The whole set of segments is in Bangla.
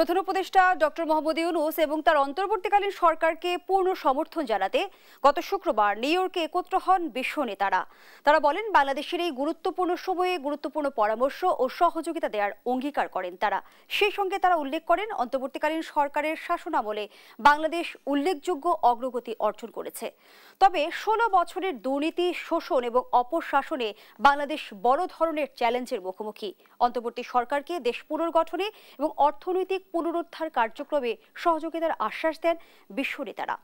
প্রধান উপদেষ্টা ডক্টর মোহাম্মদ ইউনূস এবং তার অন্তর্বর্তীকালীন সরকারকে পূর্ণ সমর্থন জানাতে গত শুক্রবার নিউ ইয়র্কে একত্র হন বিশ্ব নেতারা। তারা বলেন, বাংলাদেশের এই গুরুত্বপূর্ণ সময়ে গুরুত্বপূর্ণ পরামর্শ ও সহযোগিতা দেওয়ার অঙ্গীকার করেন তারা। সেই সঙ্গে তারা উল্লেখ করেন, অন্তর্বর্তীকালীন সরকারের শাসনামলে বাংলাদেশ উল্লেখযোগ্য অগ্রগতি অর্জন করেছে। তবে 16 বছরের দুর্নীতি, শোষণ এবং অপশাসনে বাংলাদেশ বড় ধরনের চ্যালেঞ্জের মুখোমুখি। অন্তর্বর্তী সরকারকে দেশ পুনর্গঠনে এবং অর্থনৈতিক পুনরুদ্ধার কার্যক্রমে সহযোগিতার আশ্বাস দেন বিশ্ব নেতারা।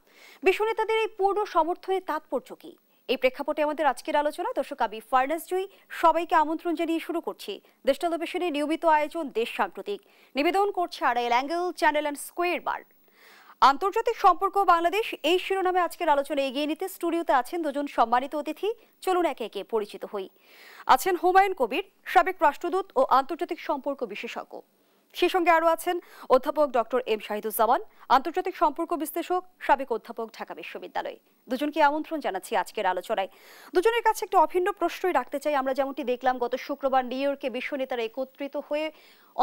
বিশ্ব নেতাদের এই পূর্ণ সমর্থনের তাৎপর্য কি? এই প্রেক্ষাপটে আমাদের আজকের আলোচনা। দর্শক, আমি ফারনাজ জুই সবাইকে আমন্ত্রণ জানিয়ে শুরু করছি দেশ টেলিভিশনের নিয়মিত আয়োজন দেশ সাম্প্রতিক। নিবেদন করছে Arail angle channel and square বার। আন্তর্জাতিক সম্পর্ক বাংলাদেশ, এই শিরোনামে আজকের আলোচনা এগিয়ে নিতে স্টুডিওতে আছেন দুজন সম্মানিত অতিথি। চলুন একে একে পরিচিত হই। আছেন হুমায়ুন কবির, সাবেক রাষ্ট্রদূত ও আন্তর্জাতিক সম্পর্ক বিশেষজ্ঞ। সেই সঙ্গে আরও আছেন অধ্যাপক ডক্টর এম শাহিদুজ্জামান, আন্তর্জাতিক সম্পর্ক বিশ্লেষক, সাবেক অধ্যাপক, ঢাকা বিশ্ববিদ্যালয়। দুজনকে আমন্ত্রণ জানাচ্ছি আজকের আলোচনায়। দুজনের কাছে একটা অভিন্ন প্রশ্নই রাখতে চাই। আমরা যেমনটি দেখলাম, গত শুক্রবার নিউ ইয়র্কে বিশ্ব নেতারা একত্রিত হয়ে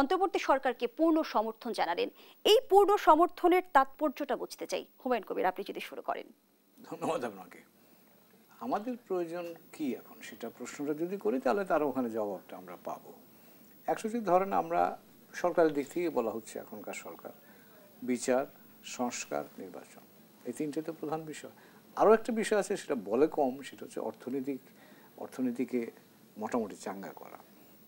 অন্তর্বর্তী সরকারকে পূর্ণ সমর্থন জানালেন। এই পূর্ণ সমর্থনের তাৎপর্যটা বুঝতে চাই। হুমায়ুন কবির, আপনি যদি শুরু করেন। ধন্যবাদ আপনাকে। আমাদের প্রয়োজন কি এখন, সেটা প্রশ্নটা যদি করি তাহলে তার ওখানে জবাবটা আমরা পাবো। যদি ধরেন, আমরা সরকারের দিক থেকে বলা হচ্ছে এখনকার সরকার বিচার, সংস্কার, নির্বাচন, এই তিনটে তো প্রধান বিষয়। আরও একটা বিষয় আছে, সেটা বলে কম, সেটা হচ্ছে অর্থনীতিকে মোটামুটি চাঙ্গা করা।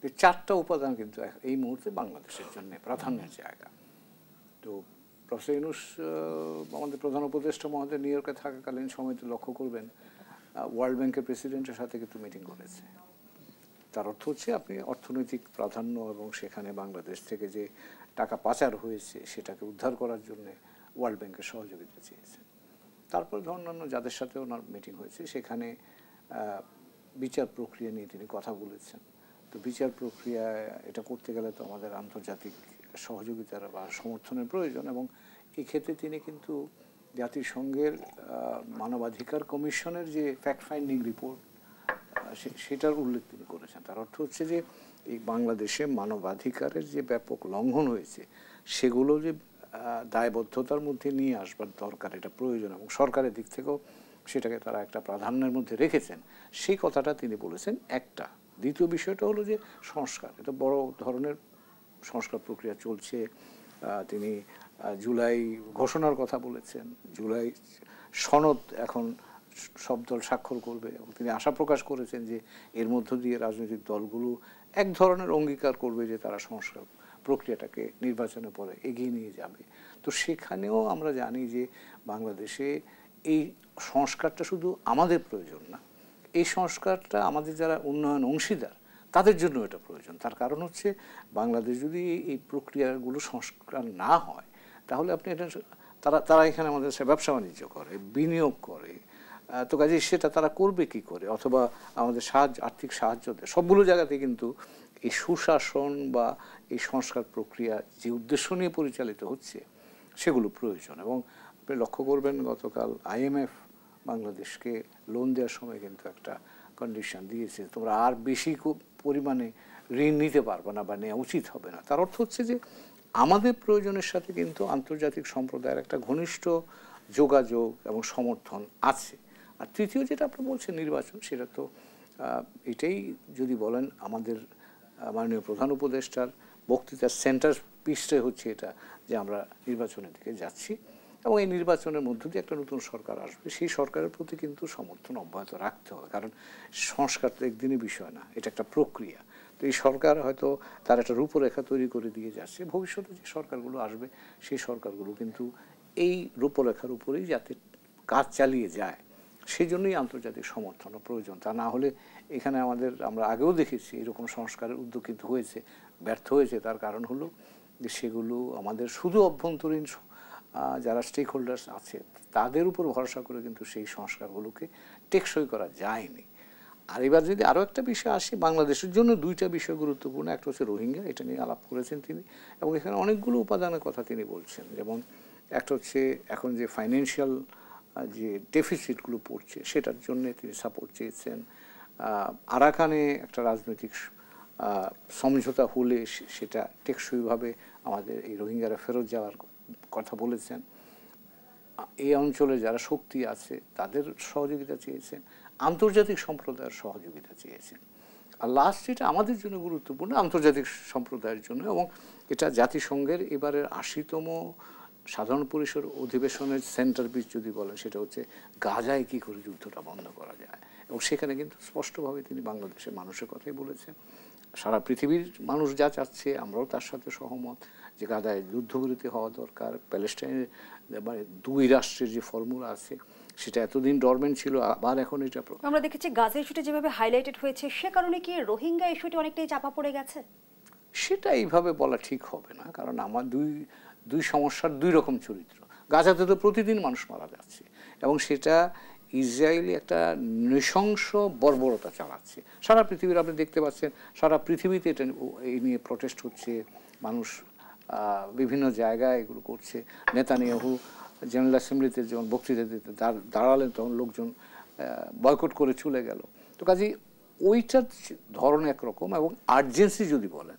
এই চারটা উপাদান কিন্তু এই মুহূর্তে বাংলাদেশের জন্য প্রাধান্যের জায়গা। তো প্রফেসর ইউনূস, আমাদের প্রধান উপদেষ্টা মহোদয় নিউ ইয়র্কে থাকাকালীন সময়তে লক্ষ্য করবেন, ওয়ার্ল্ড ব্যাংকের প্রেসিডেন্টের সাথে কিন্তু মিটিং করেছে। তার অর্থ হচ্ছে আপনি অর্থনৈতিক প্রাধান্য এবং সেখানে বাংলাদেশ থেকে যে টাকা পাচার হয়েছে সেটাকে উদ্ধার করার জন্য ওয়ার্ল্ড ব্যাংকের সহযোগিতা চেয়েছেন। তারপর অন্যান্য যাদের সাথে ওনার মিটিং হয়েছে সেখানে বিচার প্রক্রিয়া নিয়ে তিনি কথা বলেছেন। তো বিচার প্রক্রিয়া এটা করতে গেলে তো আমাদের আন্তর্জাতিক সহযোগিতার বা সমর্থনের প্রয়োজন, এবং এই ক্ষেত্রে তিনি কিন্তু জাতিসংঘের মানবাধিকার কমিশনের যে ফ্যাক্ট ফাইন্ডিং রিপোর্ট সেটার উল্লেখ তিনি করেছেন। তার অর্থ হচ্ছে যে এই বাংলাদেশে মানবাধিকারের যে ব্যাপক লঙ্ঘন হয়েছে সেগুলো যে দায়বদ্ধতার মধ্যে নিয়ে আসবার দরকার, এটা প্রয়োজন, এবং সরকারের দিক থেকেও সেটাকে তারা একটা প্রাধান্যের মধ্যে রেখেছেন, সেই কথাটা তিনি বলেছেন একটা। দ্বিতীয় বিষয়টা হলো যে সংস্কার, এটা বড় ধরনের সংস্কার প্রক্রিয়া চলছে। তিনি জুলাই ঘোষণার কথা বলেছেন, জুলাই সনদ এখন সব দল স্বাক্ষর করবে, এবং তিনি আশা প্রকাশ করেছেন যে এর মধ্য দিয়ে রাজনৈতিক দলগুলো এক ধরনের অঙ্গীকার করবে যে তারা সংস্কার প্রক্রিয়াটাকে নির্বাচনের পরে এগিয়ে নিয়ে যাবে। তো সেখানেও আমরা জানি যে বাংলাদেশে এই সংস্কারটা শুধু আমাদের প্রয়োজন না, এই সংস্কারটা আমাদের যারা উন্নয়ন অংশীদার তাদের জন্য এটা প্রয়োজন। তার কারণ হচ্ছে বাংলাদেশ যদি এই প্রক্রিয়াগুলো সংস্কার না হয় তাহলে আপনি এটা তারা এখানে আমাদের ব্যবসা বাণিজ্য করে, বিনিয়োগ করে, তো কাজে সেটা তারা করবে কি করে, অথবা আমাদের আর্থিক সাহায্য দেয়, সবগুলো জায়গাতে কিন্তু এই সুশাসন বা এই সংস্কার প্রক্রিয়া যে উদ্দেশ্য নিয়ে পরিচালিত হচ্ছে সেগুলো প্রয়োজন। এবং আপনি লক্ষ্য করবেন, গতকাল IMF বাংলাদেশকে লোন দেওয়ার সময় কিন্তু একটা কন্ডিশন দিয়েছে, তোমরা আর বেশি পরিমাণে ঋণ নিতে পারবে না বা নেওয়া উচিত হবে না। তার অর্থ হচ্ছে যে আমাদের প্রয়োজনের সাথে কিন্তু আন্তর্জাতিক সম্প্রদায়ের একটা ঘনিষ্ঠ যোগাযোগ এবং সমর্থন আছে। আর তৃতীয় যেটা আপনি বলছেন নির্বাচন, সেটা তো এটাই যদি বলেন আমাদের মাননীয় প্রধান উপদেষ্টার বক্তৃতার সেন্টার পিসটাই হচ্ছে এটা, যে আমরা নির্বাচনের দিকে যাচ্ছি এবং এই নির্বাচনের মধ্য দিয়ে একটা নতুন সরকার আসবে। সেই সরকারের প্রতি কিন্তু সমর্থন অব্যাহত রাখতে হবে, কারণ সংস্কার তো একদিনের বিষয় না, এটা একটা প্রক্রিয়া। তো এই সরকার হয়তো তার একটা রূপরেখা তৈরি করে দিয়ে যাচ্ছে, ভবিষ্যতে যে সরকারগুলো আসবে সেই সরকারগুলো কিন্তু এই রূপরেখার উপরেই যাতে কাজ চালিয়ে যায়, সেই জন্যই আন্তর্জাতিক সমর্থনও প্রয়োজন। তা না হলে এখানে আমরা আগেও দেখেছি এরকম সংস্কারের উদ্যোগ কিন্তু হয়েছে, ব্যর্থ হয়েছে। তার কারণ হলো যে সেগুলো আমাদের শুধু অভ্যন্তরীণ যারা স্টেক হোল্ডার্স আছে তাদের উপর ভরসা করে কিন্তু সেই সংস্কারগুলোকে টেকসই করা যায়নি। আর এবার যদি আরও একটা বিষয় আসে, বাংলাদেশের জন্য দুইটা বিষয় গুরুত্বপূর্ণ। একটা হচ্ছে রোহিঙ্গা, এটা নিয়ে আলাপ করেছেন তিনি, এবং এখানে অনেকগুলো উপাদানের কথা তিনি বলছেন। যেমন একটা হচ্ছে এখন যে ফাইন্যান্সিয়াল যে ডেফিসিটগুলো পড়ছে সেটার জন্য তিনি সাপোর্ট চেয়েছেন। আরাকানে একটা রাজনৈতিক সমঝোতা হলে সেটা টেকসইভাবে আমাদের এই রোহিঙ্গারা ফেরত যাওয়ার কথা বলেছেন। এই অঞ্চলে যারা শক্তি আছে তাদের সহযোগিতা চেয়েছেন, আন্তর্জাতিক সম্প্রদায়ের সহযোগিতা চেয়েছেন। আর লাস্ট যেটা আমাদের জন্য গুরুত্বপূর্ণ আন্তর্জাতিক সম্প্রদায়ের জন্য, এবং এটা জাতিসংঘের এবারের ৮০তম সাধারণ পরিষদ অধিবেশনের সেন্টার পিস যদি বলেন, সেটা হচ্ছে গাজায় কী করে যুদ্ধটা বন্ধ করা যায়। এবং সেখানে কিন্তু স্পষ্টভাবে তিনি বাংলাদেশের মানুষের কথাই বলেছেন। সারা পৃথিবীর মানুষ যা চাচ্ছে আমরাও তার সাথে সহমত যে গাজায় যুদ্ধবিরতি হওয়া দরকার। প্যালেস্টাইনের মানে দুই রাষ্ট্রের যে ফর্মুলা আছে সেটা এতদিন ডরমেন্ট ছিল, আবার এখন এটা আমরা দেখেছি গাজা ইস্যুটা যেভাবে হাইলাইটেড হয়েছে, সে কারণে কি রোহিঙ্গা ইস্যুটি অনেকটাই চাপা পড়ে গেছে? সেটা এইভাবে বলা ঠিক হবে না, কারণ আমার দুই সমস্যার দুই রকম চরিত্র। গাজাতে তো প্রতিদিন মানুষ মারা যাচ্ছে এবং সেটা ইসরায়েলি একটা নৃশংস বর্বরতা চালাচ্ছে সারা পৃথিবীর। আপনি দেখতে পাচ্ছেন সারা পৃথিবীতে এটা এই নিয়ে প্রটেস্ট হচ্ছে, মানুষ বিভিন্ন জায়গায় এগুলো করছে। নেতানিয়াহু জেনারেল অ্যাসেম্বলিতে যখন বক্তৃতা দিতে দাঁড়ালেন তখন লোকজন বয়কট করে চলে গেল। তো কাজেই ওইটার ধরন একরকম, এবং আর্জেন্সি যদি বলেন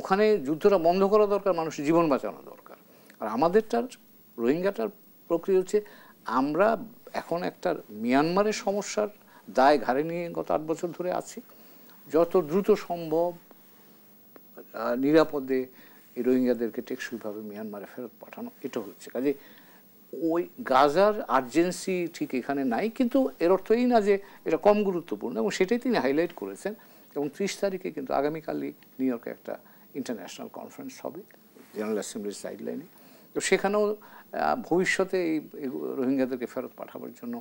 ওখানে যুদ্ধটা বন্ধ করা দরকার, মানুষের জীবন বাঁচানো দরকার। আর আমাদেরটার রোহিঙ্গাটার প্রক্রিয়া হচ্ছে আমরা এখন একটা মিয়ানমারের সমস্যার দায় ঘাড়ে নিয়ে গত ৮ বছর ধরে আছি। যত দ্রুত সম্ভব নিরাপদে এই রোহিঙ্গাদেরকে টেকসইভাবে মিয়ানমারে ফেরত পাঠানো, এটা হচ্ছে কাজে ওই গাজার আর্জেন্সি ঠিক এখানে নাই। কিন্তু এর অর্থ এই না যে এটা কম গুরুত্বপূর্ণ, এবং সেটাই তিনি হাইলাইট করেছেন। এবং ৩০ তারিখে কিন্তু আগামীকালই নিউ ইয়র্কে একটা ইন্টারন্যাশনাল কনফারেন্স হবে জেনারেল অ্যাসেম্বলির সাইডলাইনে। তো সেখানেও ভবিষ্যতে এই রোহিঙ্গাদেরকে ফেরত পাঠাবার জন্য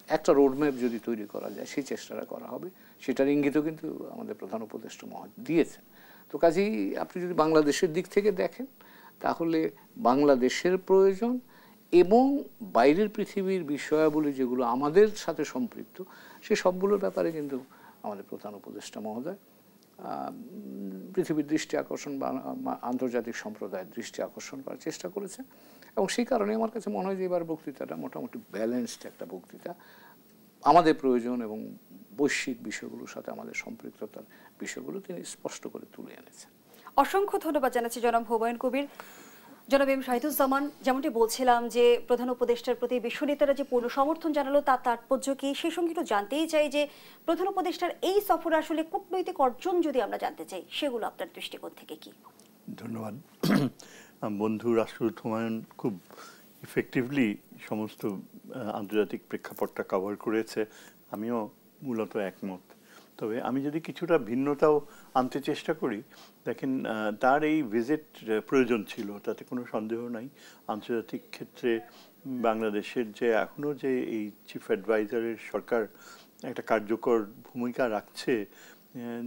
একটা রোডম্যাপ যদি তৈরি করা যায় সেই চেষ্টাটা করা হবে। সেটার ইঙ্গিতও কিন্তু আমাদের প্রধান উপদেষ্টা মহোদয় দিয়েছেন। তো কাজেই আপনি যদি বাংলাদেশের দিক থেকে দেখেন তাহলে বাংলাদেশের প্রয়োজন এবং বাইরের পৃথিবীর বিষয়াবলী যেগুলো আমাদের সাথে সম্পৃক্ত সে সবগুলোর ব্যাপারে কিন্তু আমাদের প্রধান উপদেষ্টা মহোদয় পৃথিবীর দৃষ্টি আকর্ষণ বা আন্তর্জাতিক সম্প্রদায়ের দৃষ্টি আকর্ষণ করার চেষ্টা করেছেন। এবং সেই কারণে আমার কাছে মনে হয় যে এবার বক্তৃতাটা মোটামুটি ব্যালেন্সড একটা বক্তৃতা। আমাদের প্রয়োজন এবং বৈশ্বিক বিষয়গুলোর সাথে আমাদের সম্পৃক্ততার বিষয়গুলো তিনি স্পষ্ট করে তুলে এনেছেন। অসংখ্য ধন্যবাদ জানাচ্ছি জনাব হুমায়ুন কবির। জনাব এম শাহিদুজ্জামান, যেমনটি বলছিলাম যে প্রধান উপদেষ্টার প্রতি বিশ্ব নেতারা যে পূর্ণ সমর্থন জানালো তার তাৎপর্য কি, সেই সঙ্গে একটু জানতেই চাই যে প্রধান উপদেষ্টার এই সফরে আসলে কূটনৈতিক অর্জন যদি আমরা জানতে চাই সেগুলো আপনার দৃষ্টিকোণ থেকে কি? ধন্যবাদ। বন্ধু রাষ্ট্রদূত হুমায়ুন খুব ইফেক্টিভলি সমস্ত আন্তর্জাতিক প্রেক্ষাপটটা কভার করেছে, আমিও মূলত একমত। তবে আমি যদি কিছুটা ভিন্নতাও আনতে চেষ্টা করি, দেখেন তার এই ভিজিট প্রয়োজন ছিল, তাতে কোনো সন্দেহ নাই। আন্তর্জাতিক ক্ষেত্রে বাংলাদেশের যে এখনও যে এই চিফ অ্যাডভাইজারের সরকার একটা কার্যকর ভূমিকা রাখছে,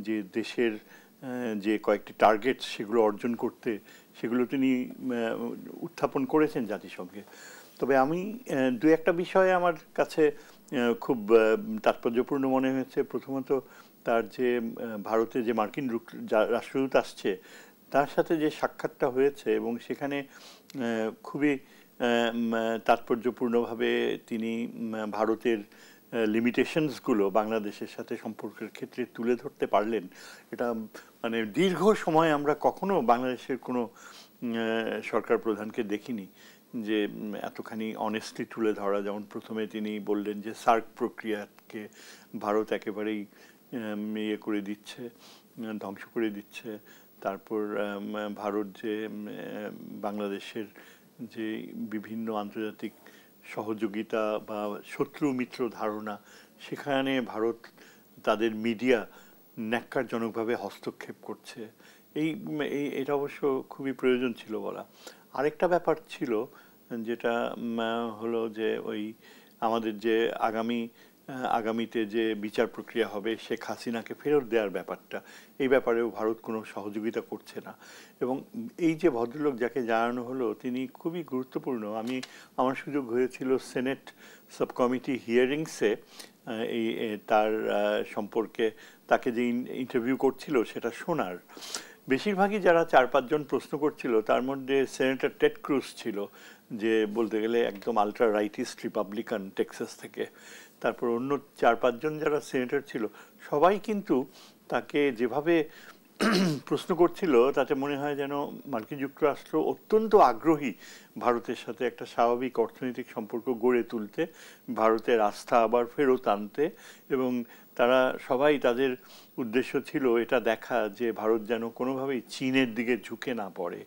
যে দেশের যে কয়েকটি টার্গেট সেগুলো অর্জন করতে, সেগুলো তিনি উত্থাপন করেছেন জাতিসংঘে। তবে আমি দু একটা বিষয়ে আমার কাছে খুব তাৎপর্যপূর্ণ মনে হয়েছে। প্রথমত তার যে ভারতে যে মার্কিন রাষ্ট্রদূত আসছে তার সাথে যে সাক্ষাৎটা হয়েছে, এবং সেখানে খুবই তাৎপর্যপূর্ণভাবে তিনি ভারতের লিমিটেশনসগুলো বাংলাদেশের সাথে সম্পর্কের ক্ষেত্রে তুলে ধরতে পারলেন। এটা মানে দীর্ঘ সময় আমরা কখনো বাংলাদেশের কোনো সরকার প্রধানকে দেখিনি যে এতখানি অনেস্টলি তুলে ধরা। যেমন প্রথমে তিনি বললেন যে সার্ক প্রক্রিয়াকে ভারত একেবারেই ইয়ে করে দিচ্ছে, ধ্বংস করে দিচ্ছে। তারপর ভারত যে বাংলাদেশের যে বিভিন্ন আন্তর্জাতিক সহযোগিতা বা শত্রু মিত্র ধারণা, সেখানে ভারত তাদের মিডিয়া ন্যাক্কারজনকভাবে হস্তক্ষেপ করছে। এটা অবশ্য খুবই প্রয়োজন ছিল বলা। আরেকটা ব্যাপার ছিল যেটা হলো যে ওই আমাদের যে আগামীতে যে বিচার প্রক্রিয়া হবে শেখ হাসিনাকে ফেরত দেওয়ার ব্যাপারটা, এই ব্যাপারেও ভারত কোনো সহযোগিতা করছে না। এবং এই যে ভদ্রলোক যাকে জানানো হলো তিনি খুবই গুরুত্বপূর্ণ। আমার সুযোগ হয়েছিল সেনেট সাবকমিটি হিয়ারিংসে এই তার সম্পর্কে তাকে যে ইন্টারভিউ করছিল সেটা শোনার। বেশিরভাগই যারা 4-5 জন প্রশ্ন করছিল তার মধ্যে সেনেটর টেড ক্রুজ ছিল, যে বলতে গেলে একদম আলট্রা রাইটিস্ট রিপাবলিকান টেক্সাস থেকে। তারপর অন্য 4-5 জন যারা সেনেটর ছিল সবাই কিন্তু তাকে যেভাবে প্রশ্ন করছিল তাতে মনে হয় যেন মার্কিন যুক্তরাষ্ট্র অত্যন্ত আগ্রহী ভারতের সাথে একটা স্বাভাবিক অর্থনৈতিক সম্পর্ক গড়ে তুলতে, ভারতের আস্থা আবার ফেরত আনতে, এবং তারা সবাই তাদের উদ্দেশ্য ছিল এটা দেখা যে ভারত যেন কোনোভাবেই চীনের দিকে ঝুঁকে না পড়ে।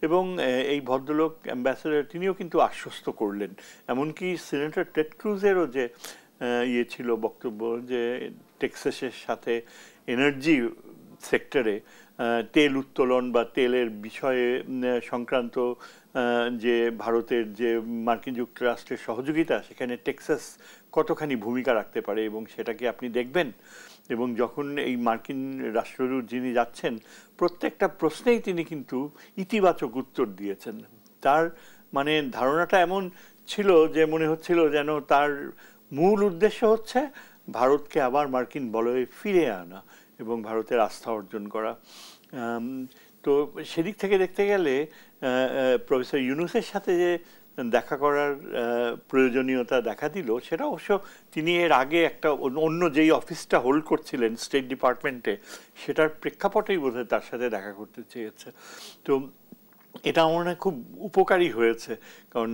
এবং এই ভদ্রলোক অ্যাম্বাসেডর তিনিও কিন্তু আশ্বস্ত করলেন, এমনকি সিনেটর টেড ক্রুজেরও যে ইয়ে ছিল বক্তব্য যে টেক্সাসের সাথে এনার্জি সেক্টরে তেল উত্তোলন বা তেলের বিষয়ে সংক্রান্ত যে ভারতের যে মার্কিন যুক্তরাষ্ট্রের সহযোগিতা, সেখানে টেক্সাস কতখানি ভূমিকা রাখতে পারে এবং সেটাকে আপনি দেখবেন। এবং যখন এই মার্কিন রাষ্ট্রদূত যিনি যাচ্ছেন, প্রত্যেকটা প্রশ্নেই তিনি কিন্তু ইতিবাচক উত্তর দিয়েছেন। তার মানে ধারণাটা এমন ছিল যে মনে হচ্ছিল যেন তার মূল উদ্দেশ্য হচ্ছে ভারতকে আবার মার্কিন বলয়ে ফিরে আনা এবং ভারতের আস্থা অর্জন করা। তো সেদিক থেকে দেখতে গেলে প্রফেসর ইউনূসের সাথে যে দেখা করার প্রয়োজনীয়তা দেখা দিল, সেটা অবশ্য তিনি এর আগে একটা অন্য যেই অফিসটা হোল্ড করছিলেন স্টেট ডিপার্টমেন্টে, সেটার প্রেক্ষাপটেই বোধহয় তার সাথে দেখা করতে চেয়েছে। তো এটা আমার মনে হয় খুব উপকারী হয়েছে, কারণ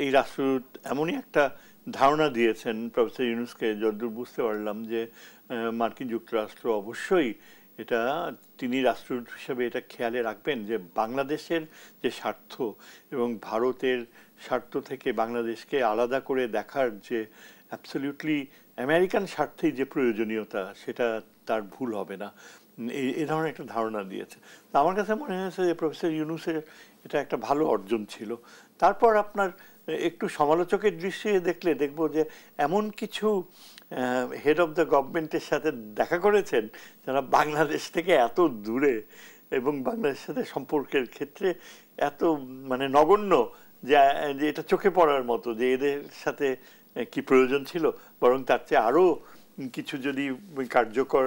এই রাষ্ট্রদূত এমনই একটা ধারণা দিয়েছেন প্রফেসর ইউনূসকে, যতদূর বুঝতে পারলাম, যে মার্কিন যুক্তরাষ্ট্র অবশ্যই এটা, তিনি রাষ্ট্রদূত হিসেবে এটা খেয়ালে রাখবেন যে বাংলাদেশের যে স্বার্থ এবং ভারতের স্বার্থ থেকে বাংলাদেশকে আলাদা করে দেখার যে অ্যাবসলিউটলি আমেরিকান স্বার্থেই যে প্রয়োজনীয়তা, সেটা তার ভুল হবে না, এই ধরনের একটা ধারণা দিয়েছে। তো আমার কাছে মনে হয়েছে যে প্রফেসর ইউনূসের এটা একটা ভালো অর্জন ছিল। তারপর আপনার একটু সমালোচকের দৃষ্টিতে দেখলে দেখব যে এমন কিছু হেড অফ দ্য গভর্নমেন্টের সাথে দেখা করেছেন যারা বাংলাদেশ থেকে এত দূরে এবং বাংলাদেশের সাথে সম্পর্কের ক্ষেত্রে এত মানে নগণ্য যে এটা চোখে পড়ার মতো, যে এদের সাথে কি প্রয়োজন ছিল। বরং তার চেয়ে আরও কিছু যদি কার্যকর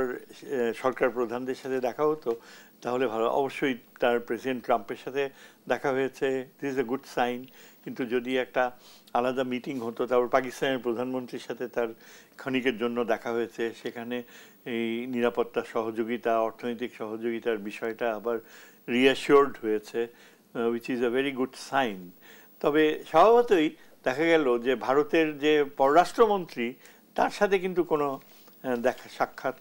সরকার প্রধানদের সাথে দেখা হতো তাহলে ভালো। অবশ্যই তার প্রেসিডেন্ট ট্রাম্পের সাথে দেখা হয়েছে, this is a good sign. কিন্তু যদি একটা আলাদা মিটিং হতো, তারপর পাকিস্তানের প্রধানমন্ত্রীর সাথে তার ক্ষণিকের জন্য দেখা হয়েছে, সেখানে এই নিরাপত্তা সহযোগিতা, অর্থনৈতিক সহযোগিতার বিষয়টা আবার রিঅ্যাসিওর্ড হয়েছে, which is a very good sign. তবে স্বভাবতই দেখা গেল যে ভারতের যে পররাষ্ট্রমন্ত্রী, তার সাথে কিন্তু কোনো দেখা সাক্ষাৎ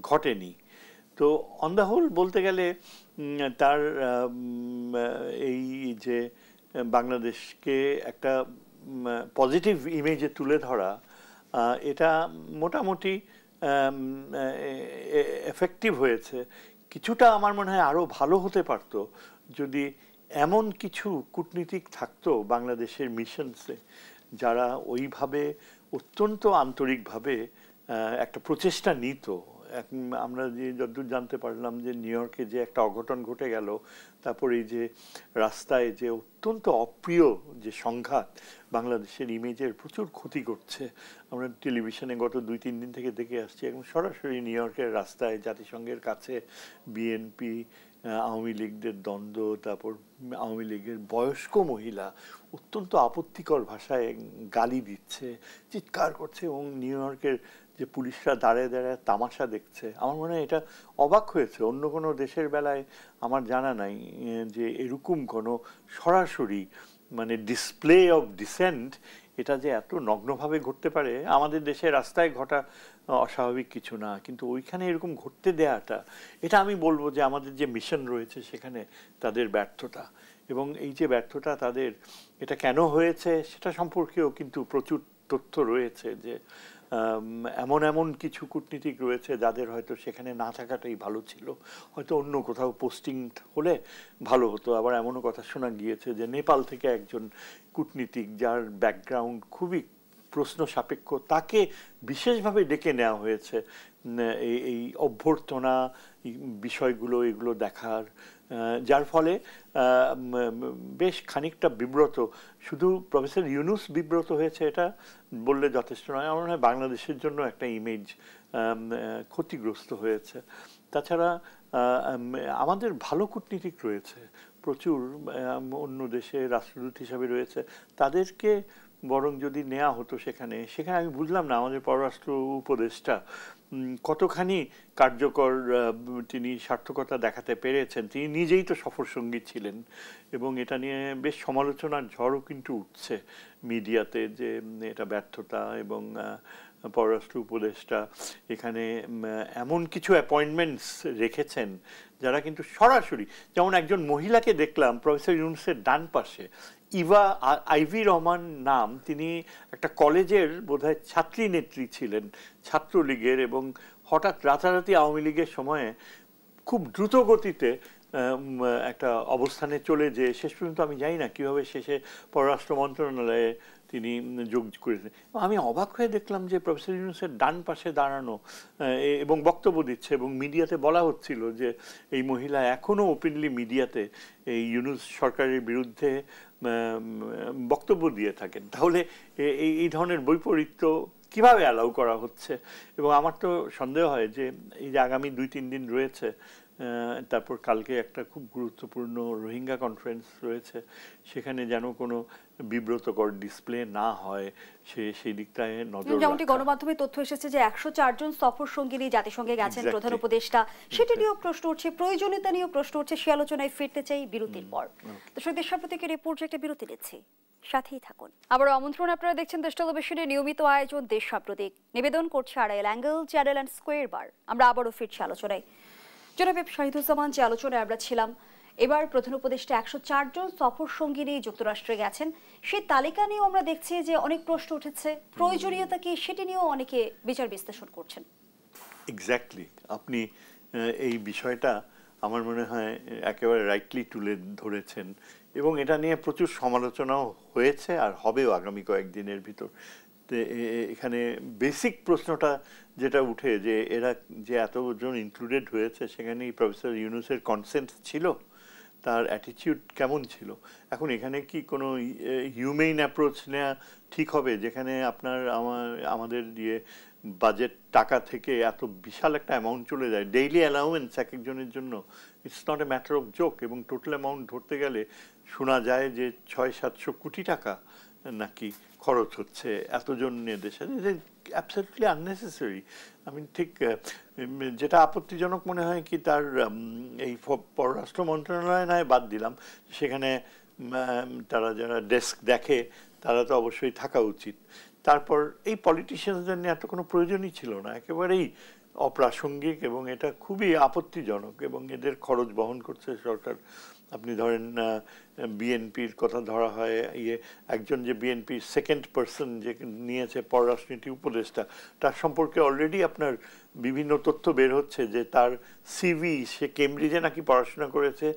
ঘটেনি। তো অন দ্য হোল বলতে গেলে তার এই যে বাংলাদেশকে একটা পজিটিভ ইমেজে তুলে ধরা, এটা মোটামুটি এফেক্টিভ হয়েছে। কিছুটা আমার মনে হয় আরও ভালো হতে পারত যদি এমন কিছু কূটনীতিক থাকতো বাংলাদেশের মিশনসে, যারা ওইভাবে অত্যন্ত আন্তরিকভাবে একটা প্রচেষ্টা নিত। আমরা যে যতদূর জানতে পারলাম যে নিউ ইয়র্কে যে একটা অঘটন ঘটে গেল, তারপর এই যে রাস্তায় যে অত্যন্ত অপ্রিয় যে সংঘাত বাংলাদেশের ইমেজের প্রচুর ক্ষতি করছে, আমরা টেলিভিশনে গত 2-3 দিন থেকে দেখে আসছি। এবং সরাসরি নিউ ইয়র্কের রাস্তায় জাতিসংঘের কাছে বিএনপি আওয়ামী লীগদের দ্বন্দ্ব, তারপর আওয়ামী লীগের বয়স্ক মহিলা অত্যন্ত আপত্তিকর ভাষায় গালি দিচ্ছে, চিৎকার করছে, এবং নিউ ইয়র্কের যে পুলিশরা দাঁড়িয়ে দাঁড়িয়ে তামাশা দেখছে। আমার মনে হয় এটা অবাক হয়েছে, অন্য কোনো দেশের বেলায় আমার জানা নাই যে এরকম কোনো সরাসরি মানে ডিসপ্লে অফ ডিসেন্ট এটা যে এত নগ্নভাবে ঘটতে পারে। আমাদের দেশের রাস্তায় ঘটা অস্বাভাবিক কিছু না, কিন্তু ওইখানে এরকম ঘটতে দেওয়াটা, এটা আমি বলবো যে আমাদের যে মিশন রয়েছে সেখানে তাদের ব্যর্থতা। এবং এই যে ব্যর্থতা তাদের, এটা কেন হয়েছে সেটা সম্পর্কেও কিন্তু প্রচুর তথ্য রয়েছে, যে এমন এমন কিছু কূটনীতিক রয়েছে যাদের হয়তো সেখানে না থাকাটাই ভালো ছিল, হয়তো অন্য কোথাও পোস্টিং হলে ভালো হতো। আবার এমনও কথা শোনা গিয়েছে যে নেপাল থেকে একজন কূটনীতিক যার ব্যাকগ্রাউন্ড খুবই প্রশ্ন সাপেক্ষ, তাকে বিশেষভাবে ডেকে নেওয়া হয়েছে এই অভ্যর্থনা বিষয়গুলো এগুলো দেখার, যার ফলে বেশ খানিকটা বিব্রত। শুধু প্রফেসর ইউনূস বিব্রত হয়েছে এটা বললে যথেষ্ট নয়, আমার মনে হয় বাংলাদেশের জন্য একটা ইমেজ ক্ষতিগ্রস্ত হয়েছে। তাছাড়া আমাদের ভালো কূটনীতিক রয়েছে প্রচুর, অন্য দেশে রাষ্ট্রদূত হিসাবে রয়েছে, তাদেরকে বরং যদি নেওয়া হতো সেখানে আমি বুঝলাম না আমাদের পররাষ্ট্র উপদেষ্টা কতখানি কার্যকর তিনি সার্থকতা দেখাতে পেরেছেন। তিনি নিজেই তো সফরসঙ্গী ছিলেন এবং এটা নিয়ে বেশ সমালোচনার ঝড়ও কিন্তু উঠছে মিডিয়াতে যে এটা ব্যর্থতা এবং পররাষ্ট্র উপদেষ্টা এখানে এমন কিছু অ্যাপয়েন্টমেন্টস রেখেছেন যারা কিন্তু সরাসরি, যেমন একজন মহিলাকে দেখলাম প্রফেসর ইউনূসের ডান পাশে, আইভি রহমান নাম, তিনি একটা কলেজের বোধহয় ছাত্রী নেত্রী ছিলেন ছাত্রলীগের, এবং হঠাৎ রাতারাতি আওয়ামী লীগের সময়ে খুব দ্রুত গতিতে একটা অবস্থানে চলে যেয়ে শেষ পর্যন্ত আমি জানি না কীভাবে শেষে পররাষ্ট্র মন্ত্রণালয়ে তিনি যোগ করেছেন। আমি অবাক হয়ে দেখলাম যে প্রফেসর ইউনূসের ডান পাশে দাঁড়ানো এবং বক্তব্য দিচ্ছে, এবং মিডিয়াতে বলা হচ্ছিল যে এই মহিলা এখনও ওপেনলি মিডিয়াতে এই ইউনূস সরকারের বিরুদ্ধে বক্তব্য দিয়ে থাকেন। তাহলে এই ধরনের বৈপরীত্য কিভাবে অ্যালাউ করা হচ্ছে? এবং আমার তো সন্দেহ হয় যে এই যে আগামী 2-3 দিন রয়েছে, তারপর কালকে একটা খুব গুরুত্বপূর্ণ রোহিঙ্গা কনফারেন্স রয়েছে, সেখানে যেন কোনো বিব্রতকর ডিসপ্লে না হয় সেই দিকটায় নজর রাখা। যেমনটি গণমাধ্যমে তথ্য এসেছে যে 104 জন সফর সঙ্গী নিয়ে জাতিসংঘে গেছেন প্রধান উপদেষ্টা, সেটা নিয়েও প্রশ্ন উঠছে, প্রয়োজনীয়তা নিয়েও প্রশ্ন উঠছে। সে আলোচনায় ফিরতে চাই বিরতির পর। দর্শক, দেশার প্রতীকে রিপোর্ট একটা বিরতি নিচ্ছি, সাথেই থাকুন। আবারও আমন্ত্রণ, আপনারা দেখছেন দেশ টেলিভিশনের নিয়মিত আয়োজন দেশ সাম্প্রতিক, নিবেদন করছে Arail angle, channel and square বার। আমরা আবারও ফিরছি আলোচনায়। জনাব শাহিদুজ্জামান, যে আলোচনায় আমরা ছিলাম, এবার প্রধান উপদেষ্টা 104 জন সফর সঙ্গী নিয়ে যুক্তরাষ্ট্রে গেছেন, সেই তালিকা নিয়েও আমরা দেখছি যে অনেক প্রশ্ন উঠেছে, প্রয়োজনীয়তা কি সেটি নিয়েও অনেকে বিচার বিশ্লেষণ করছেন। এক্স্যাক্টলি, আপনি এই বিষয়টা আমার মনে হয় একেবারে রাইটলি তুলে ধরেছেন, এবং এটা নিয়ে প্রচুর সমালোচনাও হয়েছে আর হবেও আগামী কয়েকদিনের ভিতর। এখানে বেসিক প্রশ্নটা যেটা উঠে যে এরা যে এতজন ইনক্লুডেড হয়েছে, সেখানে প্রফেসর ইউনূসের কনসেন্ট ছিল, তার অ্যাটিটিউড কেমন ছিল? এখন এখানে কি কোনো হিউমেইন অ্যাপ্রোচ নেওয়া ঠিক হবে, যেখানে আমাদের বাজেট টাকা থেকে এত বিশাল একটা অ্যামাউন্ট চলে যায়, ডেইলি অ্যালাউয়েন্স এক একজনের জন্য, it's not a matter of joke, এবং টোটাল অ্যামাউন্ট ধরতে গেলে শোনা যায় যে 600-700 কোটি টাকা নাকি খরচ হচ্ছে এতজন দেশে। Absolutely unnecessary. আমি ঠিক যেটা আপত্তিজনক মনে হয় কি, তার এই পররাষ্ট্র মন্ত্রণালয় নয় বাদ দিলাম, সেখানে তারা যারা ডেস্ক দেখে তারা তো অবশ্যই থাকা উচিত। তারপর এই পলিটিশিয়ানদের নিয়ে এত কোনো প্রয়োজনই ছিল না, একেবারেই অপ্রাসঙ্গিক, এবং এটা খুবই আপত্তিজনক, এবং এদের খরচ বহন করছে সরকার। আপনি ধরেন বিএনপির কথা ধরা হয়, একজন যে বিএনপির সেকেন্ড পার্সন যে নিয়েছে পররাষ্ট্রনীতি উপদেষ্টা, তার সম্পর্কে অলরেডি আপনার বিভিন্ন তথ্য বের হচ্ছে যে তার সিভি, সে কেমব্রিজে নাকি পড়াশোনা করেছে,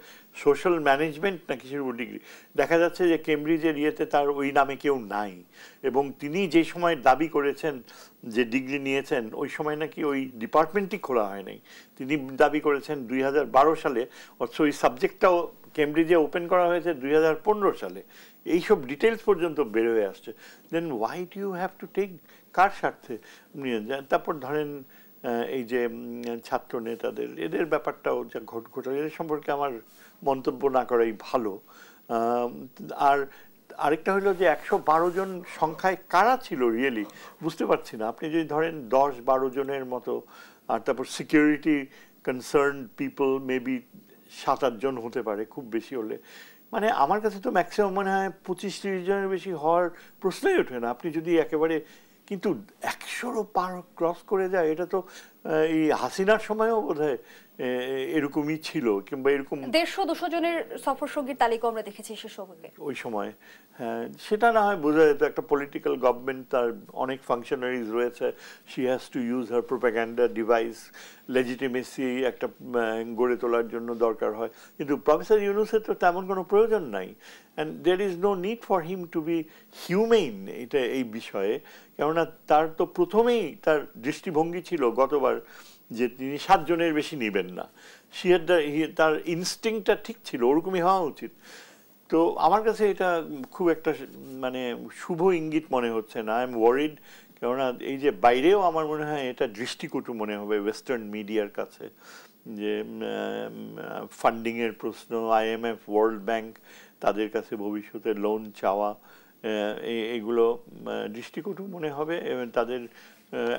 সোশ্যাল ম্যানেজমেন্ট নাকি সের ডিগ্রি। দেখা যাচ্ছে যে কেমব্রিজের ইয়েতে তার ওই নামে কেউ নাই, এবং তিনি যে সময় দাবি করেছেন যে ডিগ্রি নিয়েছেন, ওই সময় নাকি ওই ডিপার্টমেন্টই খোলা হয় নাই। তিনি দাবি করেছেন 2012 সালে, অথচ ওই সাবজেক্টটাও কেমব্রিজে ওপেন করা হয়েছে 2015 সালে। এইসব ডিটেলস পর্যন্ত বের হয়ে আসছে। Then why do you have to take, কার স্বার্থে নিয়ে যান? তারপর ধরেন এই যে ছাত্র নেতাদের, এদের ব্যাপারটাও যা ঘটে, এদের সম্পর্কে আমার মন্তব্য না করাই ভালো। আর আরেকটা হলো যে 112 জন সংখ্যায় কারা ছিল রিয়েলি বুঝতে পারছি না। আপনি যদি ধরেন 10-12 জনের মতো, আর তারপর সিকিউরিটি কনসার্ন পিপল মেবি 7-8 জন হতে পারে খুব বেশি হলে। মানে আমার কাছে তো ম্যাক্সিমাম মনে হয় 25-30 জনের বেশি হওয়ার প্রশ্নই ওঠে না। আপনি যদি একেবারে, কিন্তু 100-ও পার ক্রস করে যায়, এটা তো এই হাসিনার সময়ও বোধহয় এরকমই ছিল, কিংবা এরকম 150-200 জনের সফর সঙ্গীর তালিকা আমরা দেখেছি সে সময়, ওই সময়। হ্যাঁ, সেটা না হয় বোঝা যেত একটা পলিটিক্যাল গভর্নমেন্ট, তার অনেক ফাংশনারিজ রয়েছে, she has to use her propaganda device, legitimacy একটা গড়ে তোলার জন্য দরকার হয়। কিন্তু প্রফেসর ইউনূসের তো তেমন কোনো প্রয়োজন নাই, and there is no need for him to be humane এটা এই বিষয়ে। কেননা তার তো প্রথমেই তার দৃষ্টিভঙ্গি ছিল গতবার যে তিনি 7 জনের বেশি নেবেন না। তার ইনস্টিংক্টটা ঠিক ছিল, ওরকমই হওয়া উচিত। তো আমার কাছে এটা খুব একটা মানে শুভ ইঙ্গিত মনে হচ্ছে না। আই এম ওয়ারিড, কেননা এই যে বাইরেও আমার মনে হয় এটা দৃষ্টিকটু মনে হবে ওয়েস্টার্ন মিডিয়ার কাছে, যে ফান্ডিংয়ের প্রশ্ন, IMF, ওয়ার্ল্ড ব্যাংক, তাদের কাছে ভবিষ্যতে লোন চাওয়া, এইগুলো দৃষ্টিকটু মনে হবে এবং তাদের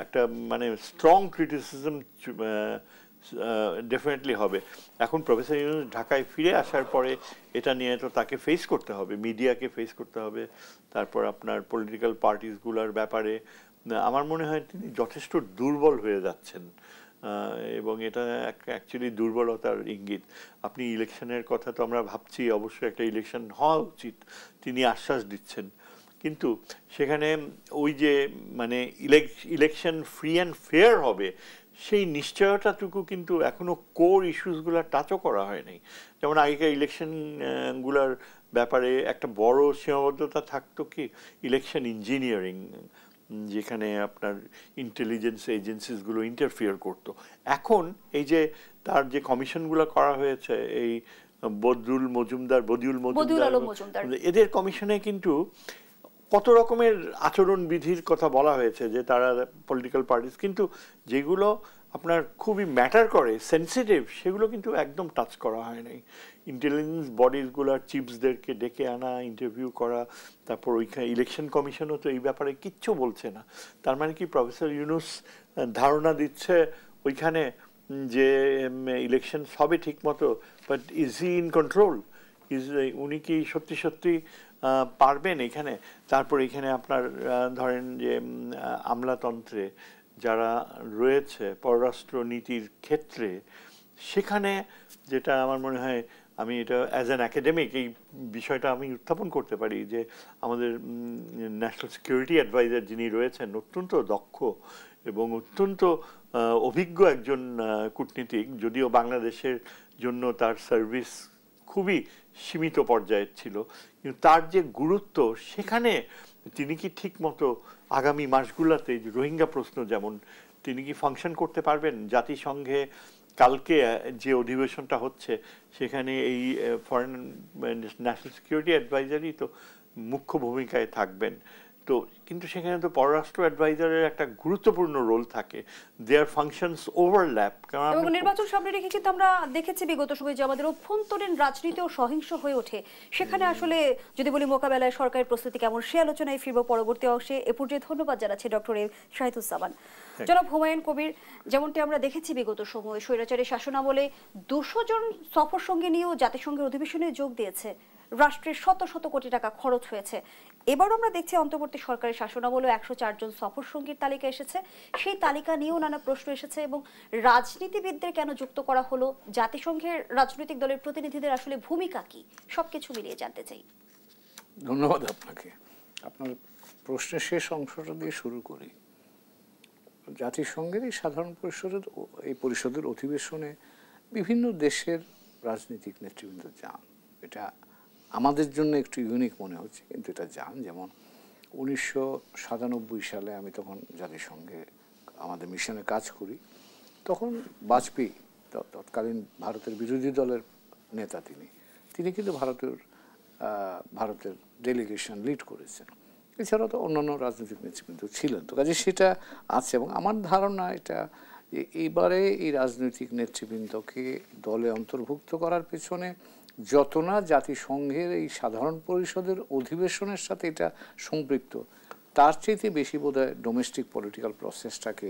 একটা মানে স্ট্রং ক্রিটিসিজম ডেফিনেটলি হবে। এখন প্রফেসর ইউনূস ঢাকায় ফিরে আসার পরে এটা নিয়ে তো তাকে ফেস করতে হবে, মিডিয়াকে ফেস করতে হবে, তারপর আপনার পলিটিক্যাল পার্টিসগুলোর ব্যাপারে আমার মনে হয় তিনি যথেষ্ট দুর্বল হয়ে যাচ্ছেন এবং এটা অ্যাকচুয়ালি দুর্বলতার ইঙ্গিত। আপনি ইলেকশনের কথা তো আমরা ভাবছি, অবশ্যই একটা ইলেকশন হওয়া উচিত, তিনি আশ্বাস দিচ্ছেন, কিন্তু সেখানে ওই যে মানে ইলেকশন ফ্রি অ্যান্ড ফেয়ার হবে সেই নিশ্চয়তাটুকু কিন্তু এখনো কোর ইস্যুসগুলো টাচও করা হয়নি। যেমন আগেকার ইলেকশনগুলোর ব্যাপারে একটা বড় সীমাবদ্ধতা থাকতো কি ইলেকশন ইঞ্জিনিয়ারিং, যেখানে আপনার ইন্টেলিজেন্স এজেন্সিসগুলো ইন্টারফিয়ার করতো। এখন এই যে তার যে কমিশনগুলো করা হয়েছে, এই বদিউল মজুমদার এদের কমিশনে কিন্তু কত রকমের আচরণবিধির কথা বলা হয়েছে যে তারা পলিটিক্যাল পার্টিস, কিন্তু যেগুলো আপনার খুবই ম্যাটার করে, সেন্সিটিভ, সেগুলো কিন্তু একদম টাচ করা হয় নাই। ইন্টেলিজেন্স বডিজগুলোর চিফসদেরকে ডেকে আনা, ইন্টারভিউ করা, তারপর ওইখানে ইলেকশন কমিশনও তো এই ব্যাপারে কিচ্ছু বলছে না। তার মানে কি প্রফেসর ইউনূস ধারণা দিচ্ছে ওইখানে যে ইলেকশন সবই ঠিক মতো, but is he in control, উনি কি সত্যি সত্যি পারবেন এখানে? তারপর এখানে আপনার ধরেন যে আমলাতন্ত্রে যারা রয়েছে পররাষ্ট্র নীতির ক্ষেত্রে, সেখানে যেটা আমার মনে হয়, আমি এটা অ্যাজ অ্যান একাডেমিক এই বিষয়টা আমি উত্থাপন করতে পারি যে আমাদের ন্যাশনাল সিকিউরিটি অ্যাডভাইজার যিনি রয়েছেন অত্যন্ত দক্ষ এবং অত্যন্ত অভিজ্ঞ একজন কূটনীতিক, যদিও বাংলাদেশের জন্য তার সার্ভিস খুবই সীমিত পর্যায়ের ছিল, কিন্তু তার যে গুরুত্ব সেখানে তিনি কি ঠিক মতো আগামী মাসগুলোতে রোহিঙ্গা প্রশ্ন যেমন তিনি কি ফাংশন করতে পারবেন? জাতিসংঘে কালকে যে অধিবেশনটা হচ্ছে সেখানে এই ফরেন ন্যাশনাল সিকিউরিটি অ্যাডভাইজারই তো মুখ্য ভূমিকায় থাকবেন। তো কিন্তু সেখানে তো পররাষ্ট্র অ্যাডভাইজারের একটা গুরুত্বপূর্ণ রোল থাকে, দেয়ার ফাংশনস ওভারল্যাপ। এবং নির্বাচন সামনে রেখে কিন্তু আমরা দেখেছি বিগত সময়ে যে আমাদের অভ্যন্তরীণ রাজনীতিও সহিংস হয়ে ওঠে, সেখানে আসলে যদি বলি মোকাবেলায় সরকারের প্রস্তুতি কেমন, সে আলোচনায় ফিরব পরবর্তী অংশে। এ পর্যায়ে ধন্যবাদ জানাচ্ছি ডক্টর এ শাহিদুজ্জামান। জনাব হুমায়ুন কবির, যেমনটি আমরা দেখেছি বিগত সময়ে স্বৈরাচারী শাসনামলে 200 জন সফর সঙ্গে নিয়েও জাতিসংঘের অধিবেশনে যোগ দিয়েছে, রাষ্ট্রের শত শত কোটি টাকা খরচ হয়েছে। এবারও আমরা দেখছি অন্তর্বর্তী সরকারের শাসনামলে 104 জন সফর সঙ্গীর তালিকা এসেছে, সেই তালিকা নিয়েও নানা প্রশ্ন এসেছে এবং রাজনীতিবিদদের কেন যুক্ত করা হলো, জাতিসংঘের রাজনৈতিক দলের প্রতিনিধিদের আসলে ভূমিকা কি, সবকিছু মিলিয়ে জানতে চাই। ধন্যবাদ আপনাকে। আপনার প্রশ্নের শেষ অংশটা দিয়ে শুরু করি। জাতিসংঘের এই সাধারণ পরিষদের অধিবেশনে বিভিন্ন দেশের রাজনৈতিক নেতৃবৃন্দ যান। এটা আমাদের জন্য একটু ইউনিক মনে হচ্ছে, কিন্তু এটা যান। যেমন 1997 সালে আমি তখন জাতিসংঘে আমাদের মিশনে কাজ করি, তখন বাজপেয়ী তৎকালীন ভারতের বিরোধী দলের নেতা, তিনি কিন্তু ভারতের ডেলিগেশন লিড করেছেন। এছাড়াও তো অন্যান্য রাজনৈতিক নেতৃবৃন্দ ছিলেন। তো কাজে সেটা আছে এবং আমার ধারণা এটা যে এইবারে এই রাজনৈতিক নেতৃবৃন্দকে দলে অন্তর্ভুক্ত করার পেছনে যত না জাতিসংঘের এই সাধারণ পরিষদের অধিবেশনের সাথে এটা সম্পৃক্ত, তার চাইতে বেশি বোধহয় ডোমেস্টিক পলিটিক্যাল প্রসেসটাকে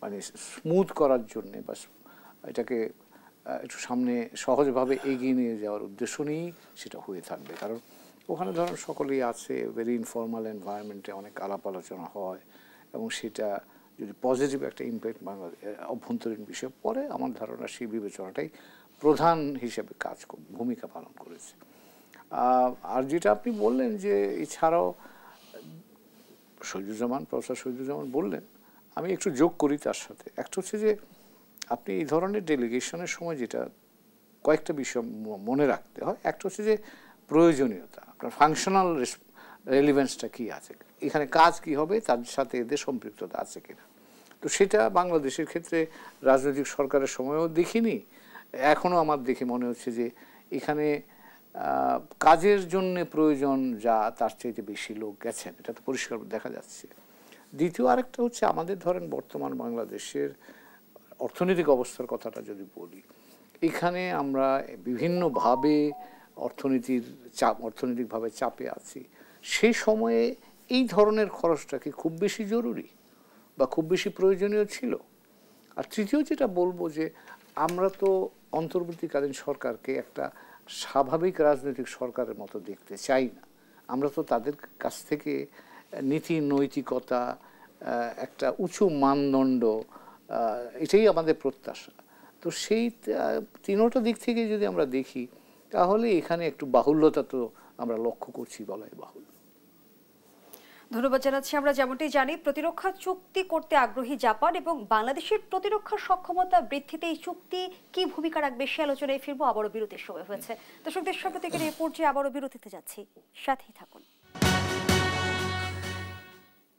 মানে স্মুথ করার জন্যে বা এটাকে একটু সামনে সহজভাবে এগিয়ে নিয়ে যাওয়ার উদ্দেশ্য নিয়েই সেটা হয়ে থাকবে। কারণ ওখানে ধরুন সকলেই আছে, ভেরি ইনফর্মাল এনভায়রনমেন্টে অনেক আলাপ আলোচনা হয় এবং সেটা যদি পজিটিভ একটা ইম্প্যাক্ট বাংলাদেশ অভ্যন্তরীণ বিষয় পরে, আমার ধারণা সেই বিবেচনাটাই প্রধান হিসেবে ভূমিকা পালন করেছে। আর যেটা আপনি বললেন যে এছাড়াও প্রফেসর শহীদুজ্জামান বললেন, আমি একটু যোগ করি তার সাথে। একটা হচ্ছে যে আপনি এই ধরনের ডেলিগেশনের সময় যেটা কয়েকটা বিষয় মনে রাখতে হয়। একটা হচ্ছে যে প্রয়োজনীয়তা, আপনার ফাংশনাল রেলিভেন্সটা কি আছে, এখানে কাজ কি হবে, তার সাথে এদের সম্পৃক্ততা আছে কিনা। তো সেটা বাংলাদেশের ক্ষেত্রে রাজনৈতিক সরকারের সময়ও দেখিনি, এখনও আমার দেখে মনে হচ্ছে যে এখানে কাজের জন্য প্রয়োজন যা তার চাইতে বেশি লোক গেছেন, এটা তো পরিষ্কার দেখা যাচ্ছে। দ্বিতীয় আরেকটা হচ্ছে আমাদের ধরেন বর্তমান বাংলাদেশের অর্থনৈতিক অবস্থার কথাটা যদি বলি, এখানে আমরা বিভিন্নভাবে অর্থনৈতিকভাবে চাপে আছি। সেই সময়ে এই ধরনের খরচটা কি খুব বেশি জরুরি বা খুব বেশি প্রয়োজনীয় ছিল? আর তৃতীয় যেটা বলবো যে আমরা তো অন্তর্বর্তীকালীন সরকারকে একটা স্বাভাবিক রাজনৈতিক সরকারের মতো দেখতে চাই না। আমরা তো তাদের কাছ থেকে নীতি নৈতিকতা, একটা উঁচু মানদণ্ড, এটাই আমাদের প্রত্যাশা। তো সেই তিনোটা দিক থেকে যদি আমরা দেখি তাহলে এখানে একটু বাহুল্যতা তো আমরা লক্ষ্য করছি বলাই বাহুল্য। ধন্যবাদ জানাচ্ছি। আমরা যেমনটি জানি প্রতিরক্ষা চুক্তি করতে আগ্রহী জাপান এবং বাংলাদেশের প্রতিরক্ষা সক্ষমতা বৃদ্ধিতে এই চুক্তি কি ভূমিকা রাখবে সে আলোচনায় ফিরবো। আবারও বিরতির সময় হয়েছে। দর্শক দেশ সম্প্রতিকের এই পর্যায়ে আবারও বিরতিতে যাচ্ছি, সাথেই থাকুন।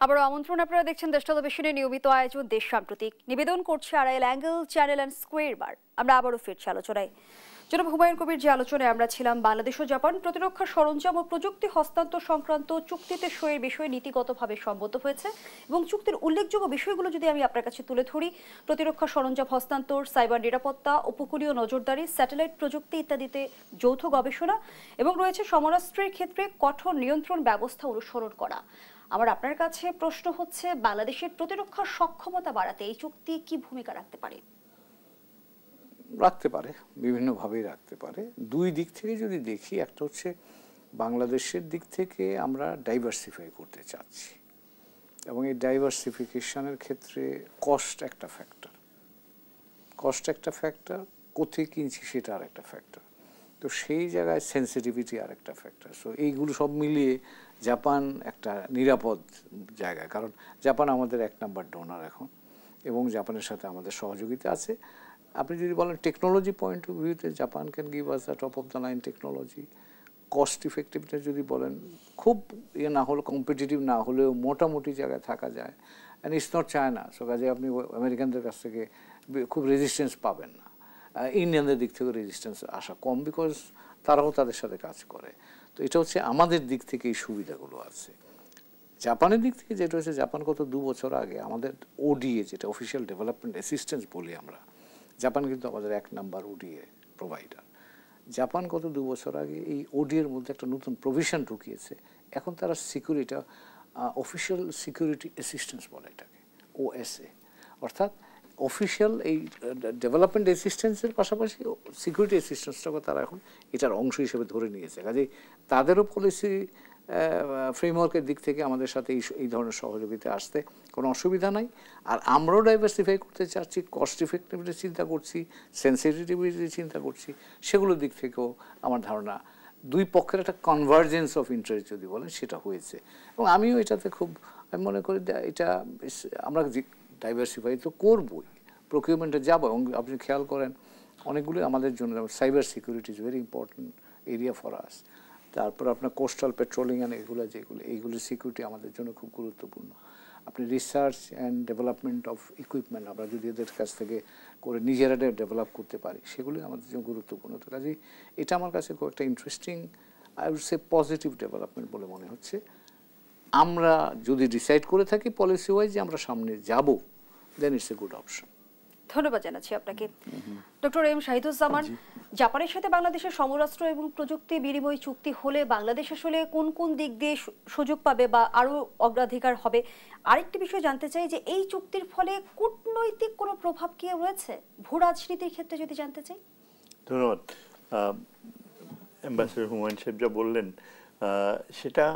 আবারও আমন্ত্রণ, আপনারা দেখছেন দেশ টেলিভিশনের নিয়মিত আয়োজন দেশ সাম্প্রতিক। নিবেদন করছে Arail angle channel and square বার। আমরা আবারও ফিরছি আলোচনায়। জনাব হুমায়ুন কবির, যে আলোচনায় আমরা ছিলাম বাংলাদেশ ও জাপান প্রতিরক্ষা সরঞ্জাম ও প্রযুক্তি হস্তান্তর সংক্রান্ত চুক্তিতে সইয়ের বিষয়ে নীতিগতভাবে সম্মত হয়েছে এবং চুক্তির উল্লেখযোগ্য বিষয়গুলো যদি আমি আপনার কাছে তুলে ধরি, প্রতিরক্ষা সরঞ্জাম হস্তান্তর, সাইবার নিরাপত্তা, উপকূলীয় নজরদারি, স্যাটেলাইট প্রযুক্তি ইত্যাদিতে যৌথ গবেষণা এবং রয়েছে সমরাস্ত্রের ক্ষেত্রে কঠোর নিয়ন্ত্রণ ব্যবস্থা অনুসরণ করা। আমার আপনার কাছে প্রশ্ন হচ্ছে, বাংলাদেশের প্রতিরক্ষা সক্ষমতা বাড়াতে এই চুক্তি কি ভূমিকা রাখতে পারে? রাখতে পারে, বিভিন্নভাবেই রাখতে পারে। দুই দিক থেকে যদি দেখি, একটা হচ্ছে বাংলাদেশের দিক থেকে আমরা ডাইভার্সিফাই করতে চাচ্ছি এবং এই ডাইভার্সিফিকেশনের ক্ষেত্রে কস্ট একটা ফ্যাক্টর। কোথায় কিনছি সেটা আর একটা ফ্যাক্টর। তো সেই জায়গায় সেন্সিটিভিটি আর একটা ফ্যাক্টর। সো এইগুলো সব মিলিয়ে জাপান একটা নিরাপদ জায়গায়, কারণ জাপান আমাদের 1 নাম্বার ডোনার এখন এবং জাপানের সাথে আমাদের সহযোগিতা আছে। আপনি যদি বলেন টেকনোলজি পয়েন্ট অফ ভিউতে Japan can give us the top of the line technology. Cost effectiveness যদি বলেন, খুব না হলে কম্পিটিটিভ না হলেও মোটামুটি জায়গায় থাকা যায়। And it's not China, so কাজে আপনি আমেরিকানদের কাছ থেকে খুব রেজিস্ট্যান্স পাবেন না। ইন্ডিয়ানদের দিক থেকে রেজিস্ট্যান্স আসা কম, বিকজ তারাও তাদের সাথে কাজ করে। তো এটা হচ্ছে আমাদের দিক থেকে এই সুবিধাগুলো আছে। জাপানের দিক থেকে যেটা হচ্ছে, জাপান গত 2 বছর আগে আমাদের ওডিএ, যেটা অফিসিয়াল ডেভেলপমেন্ট অ্যাসিস্ট্যান্স বলি আমরা, জাপান কিন্তু আমাদের 1 নাম্বার ওডিএ প্রোভাইডার। জাপান গত 2 বছর আগে এই ওডিএর মধ্যে একটা নতুন প্রভিশন ঢুকিয়েছে। এখন তারা সিকিউরিটি, অফিসিয়াল সিকিউরিটি অ্যাসিস্ট্যান্স বলে এটাকে, ওএসএ। অর্থাৎ অফিসিয়াল এই ডেভেলপমেন্ট অ্যাসিস্ট্যান্সের পাশাপাশি সিকিউরিটি অ্যাসিস্ট্যান্সটাকে তারা এখন এটার অংশ হিসেবে ধরে নিয়েছে। কাজেই তাদেরও পলিসি ফ্রেমওয়ার্কের দিক থেকে আমাদের সাথে এই ধরনের সহযোগিতা আসতে কোনো অসুবিধা নাই। আর আমরাও ডাইভার্সিফাই করতে চাচ্ছি, কস্ট ইফেক্টিভিটি চিন্তা করছি, সেন্সিটিভিটি চিন্তা করছি। সেগুলোর দিক থেকেও আমার ধারণা দুই পক্ষের একটা কনভার্জেন্স অফ ইন্টারেস্ট যদি বলেন, সেটা হয়েছে। এবং আমিও এটাতে খুব, আমি মনে করি এটা আমরা ডাইভার্সিফাই তো করবই, প্রকিউরমেন্টে যাবো। এবং আপনি খেয়াল করেন অনেকগুলো আমাদের জন্য, cyber security is very important area for us. তারপর আপনার কোস্টাল পেট্রোলিং অ্যান্ড এইগুলোর সিকিউরিটি আমাদের জন্য খুব গুরুত্বপূর্ণ। আপনি research and development of equipment আমরা যদি এদের কাছ থেকে করে নিজেরা ডেভেলপ করতে পারি, সেগুলি আমাদের জন্য গুরুত্বপূর্ণ। তো কাজেই এটা আমার কাছে খুব একটা interesting, I would say positive development বলে মনে হচ্ছে। আমরা যদি ডিসাইড করে থাকি পলিসি ওয়াইজ যে আমরা সামনে যাব, দেন ইটস এ গুড অপশন। ধন্যবাদ জানাচ্ছি আপনাকে। ডক্টর এম শাহিদুজ্জামান, জাপানের সাথে বাংলাদেশের সমরাস্ত্র এবং প্রযুক্তি বিনিময় চুক্তি হলে বাংলাদেশ আসলে কোন কোন দিক দিয়ে সুযোগ পাবে বা আরো অগ্রাধিকার হবে? আরেকটি বিষয় জানতে চাই যে এই চুক্তির ফলে কূটনৈতিক কোনো প্রভাব কি রয়েছে ভূ রাজনীতির ক্ষেত্রে, যদি জানতে চাই। ধন্যবাদ। অ্যাম্বাসেডর হুমায়ুন সাহেব যা বললেন সেটা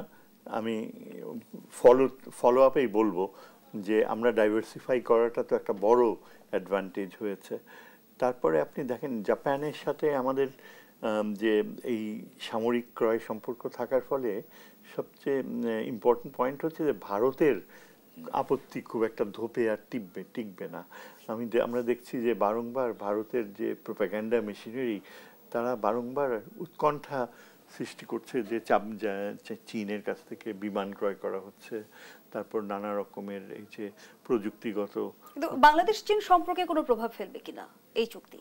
আমি ফলো আপেই বলবো যে আমরা ডাইভার্সিফাই করাটা তো একটা বড় অ্যাডভান্টেজ হয়েছে। তারপরে আপনি দেখেন জাপানের সাথে আমাদের যে এই সামরিক ক্রয় সম্পর্ক থাকার ফলে সবচেয়ে ইম্পর্টেন্ট পয়েন্ট হচ্ছে যে ভারতের আপত্তি খুব একটা ধোপে আর টিকবে না। আমরা দেখছি যে বারংবার ভারতের যে প্রোপাগ্যান্ডা মেশিনারি, তারা বারংবার উৎকণ্ঠা সৃষ্টি করছে যে চীনের কাছ থেকে বিমান ক্রয় করা হচ্ছে, তারপর নানা রকমের এই যে প্রযুক্তিগত। কিন্তু বাংলাদেশ চীন সম্পর্কে কোনো প্রভাব ফেলবে কিনা এই চুক্তি?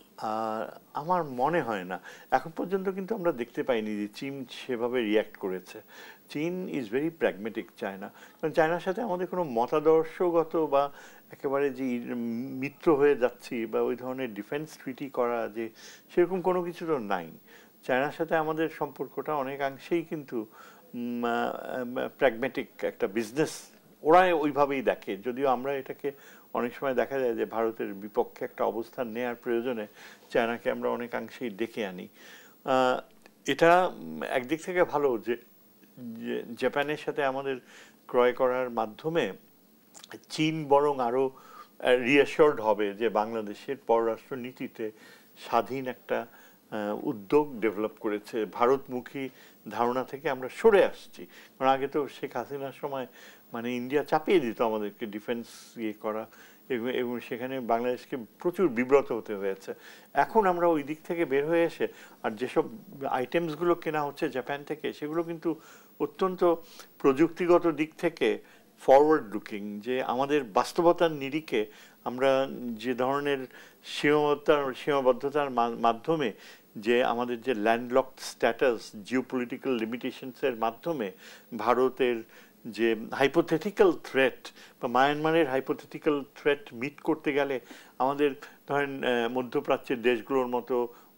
আমার মনে হয় না। এখন পর্যন্ত কিন্তু আমরা দেখতে পাইনি যে চীন সেভাবে রিয়্যাক্ট করেছে। চীন ইজ ভেরি প্র্যাগমেটিক, চায়না। কারণ চায়নার সাথে আমাদের কোনো মতাদর্শগত বা একেবারে যে মিত্র হয়ে যাচ্ছি বা ওই ধরনের ডিফেন্স ট্রিটি করা, যে সেরকম কোনো কিছু তো নাই। চায়নার সাথে আমাদের সম্পর্কটা অনেকাংশেই কিন্তু প্র্যাগম্যাটিক একটা বিজনেস ওরা ওইভাবেই দেখে, যদিও আমরা এটাকে অনেক সময় দেখা যায় যে ভারতের বিপক্ষে একটা অবস্থান নেওয়ার প্রয়োজনে চায়নাকে আমরা অনেকাংশেই ডেকে আনি। এটা একদিক থেকে ভালো যে জাপানের সাথে আমাদের ক্রয় করার মাধ্যমে চীন বরং আরো রিঅ্যাশোর্ড হবে যে বাংলাদেশের পররাষ্ট্র নীতিতে স্বাধীন একটা উদ্যোগ ডেভেলপ করেছে, ভারতমুখী ধারণা থেকে আমরা সরে আসছি। কারণ আগে তো শেখ হাসিনার সময় মানে ইন্ডিয়া চাপিয়ে দিত আমাদেরকে ডিফেন্স ইয়ে করা, এবং সেখানে বাংলাদেশকে প্রচুর বিব্রত হতে হয়েছে। এখন আমরা ওই দিক থেকে বের হয়ে এসে আর যেসব আইটেমসগুলো কেনা হচ্ছে জাপান থেকে, সেগুলো কিন্তু অত্যন্ত প্রযুক্তিগত দিক থেকে ফরওয়ার্ড লুকিং, যে আমাদের বাস্তবতার নিরিখে আমরা যে ধরনের সীমাবদ্ধতার মাধ্যমে যে আমাদের যে ল্যান্ডলকড স্ট্যাটাস, জিওপলিটিক্যাল লিমিটেশনসের মাধ্যমে ভারতের যে হাইপোথেটিক্যাল থ্রেট বা মায়ানমারের হাইপোথেটিক্যাল থ্রেট মিট করতে গেলে আমাদের ধরেন মধ্যপ্রাচ্যের দেশগুলোর মতো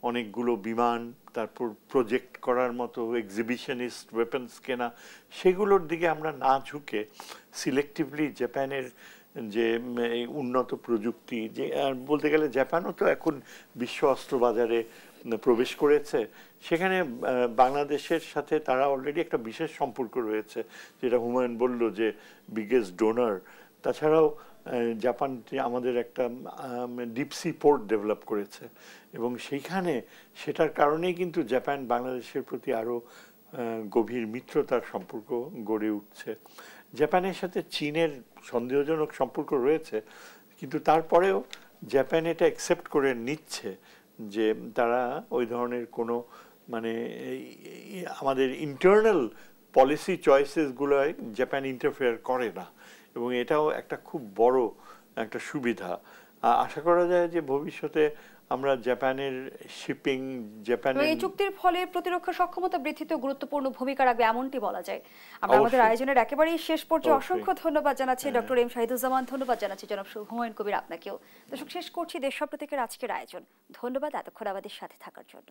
অনেকগুলো বিমান, তারপর প্রজেক্ট করার মতো এক্সিবিশনিস্ট ওয়েপন্স কেনা, সেগুলোর দিকে আমরা না ঝুঁকে সিলেক্টিভলি জাপানের যে উন্নত প্রযুক্তি, যে আর বলতে গেলে জাপানও তো এখন বিশ্ব অস্ত্র বাজারে প্রবেশ করেছে, সেখানে বাংলাদেশের সাথে তারা অলরেডি একটা বিশেষ সম্পর্ক রয়েছে, যেটা হুমায়ুন বলল যে বিগেস্ট ডোনার। তাছাড়াও জাপান আমাদের একটা ডিপ সি পোর্ট ডেভেলপ করেছে, এবং সেইখানে সেটার কারণেই কিন্তু জাপান বাংলাদেশের প্রতি আরও গভীর মিত্রতার সম্পর্ক গড়ে উঠছে। জাপানের সাথে চীনের সন্দেহজনক সম্পর্ক রয়েছে, কিন্তু তারপরেও জাপান এটা অ্যাকসেপ্ট করে নিচ্ছে যে তারা ওই ধরনের কোনো মানে আমাদের ইন্টারনাল পলিসি চয়েসেসগুলোয় জাপান ইন্টারফেয়ার করে না, এবং এটাও একটা খুব বড় একটা সুবিধা। আশা করা যায় যে ভবিষ্যতে আমরা জাপানের শিপিং, জাপানের এই চুক্তির ফলে প্রতিরক্ষা সক্ষমতা বৃদ্ধিতে গুরুত্বপূর্ণ ভূমিকা রাখবে এমনটি বলা যায়। আমরা আমাদের আয়োজনের একেবারেই শেষ পর্যায়ে অসংখ্য ধন্যবাদ জানাচ্ছি ডক্টর এম শাহিদুজ্জামান, ধন্যবাদ জানাচ্ছি জনাব হুমায়ুন কবির আপনাকেও। দর্শক, শেষ করছি দেশ সপ্তাহের আজকের আয়োজন। ধন্যবাদ এতক্ষণ আমাদের সাথে থাকার জন্য।